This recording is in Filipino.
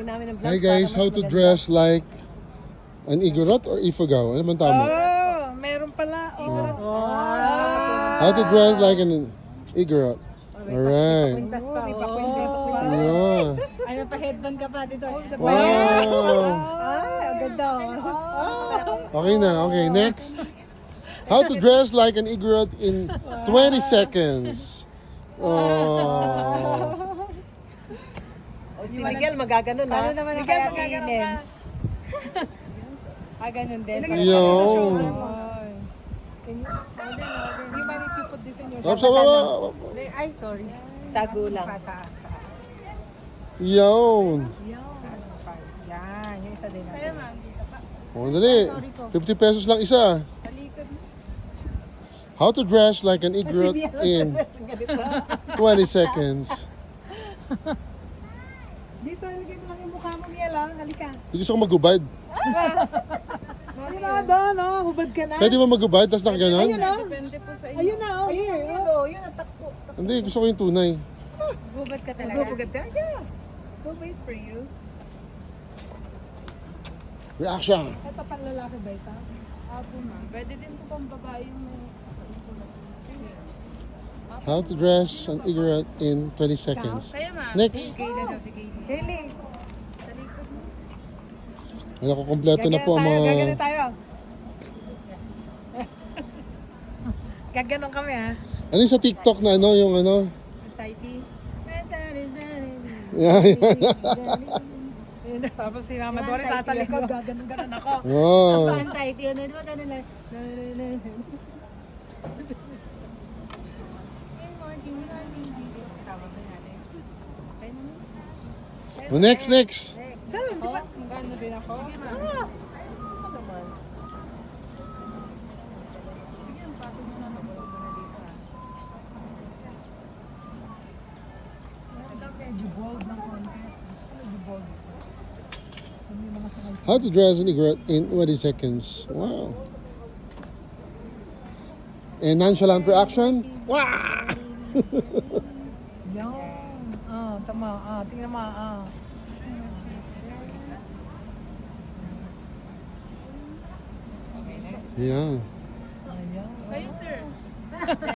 Hi guys, how to dress like an Igorot or Ifugao? Ano man tama? Oh, meron pala. How to dress like an Igorot? Alright. May pakwintes pa. Yeah. Ano pa, headband ka pa dito. Wow. Ang ganda. Okay na, okay. Next. How to dress like an Igorot in 20 seconds. Oh. O si Miguel magaganon Ano ha. naman ang kaya Ines? Ganun din. Yo. You mind if you put this in your Oops, oh, Ay, sorry. Tago lang. Pataas, taas. Yun. Taas pa. Yan, yung isa din natin. Oh, dali. 50 pesos lang isa. How to dress like an Igorot in 20 seconds. Dito, ilagay mo lang yung mukha mo, Miel, ha? Halika. Gusto ko magubad. Ayun na, doon, oh. Hubad ka na. Pwede ba magubad tapos nakaganon? Ayun na. Ayun na, oh. Here, oh. Yun ang takbo. Hindi, gusto ko yung tunay. Hubad ka talaga. Hubad ka? Yeah. We'll wait for you. Reaction. Ito pang lalaki ba ito? Pwede din po pang babae mo. How to dress an Igorot in 20 seconds. Next. Kaylee. Ano ko, kompleto na po ang mga... Gaganon tayo. Gaganon kami, ha? Ano yung sa TikTok na ano, yung ano? Society. Yeah, Tapos si Mama Doris sa likod, gaganon-ganon ako. Oh. Anxiety yun. Di ba ganun lang? Oh, next. So, di ba? Gano'n din ako? Medyo bold ng konti. Medyo bold. May mga sakay. How to dress an Igorot in 20 seconds. Wow. And nonchalant reaction. Wow! Yan. Tama. Tingnan mo. Yeah. Ayan. Kayo, sir.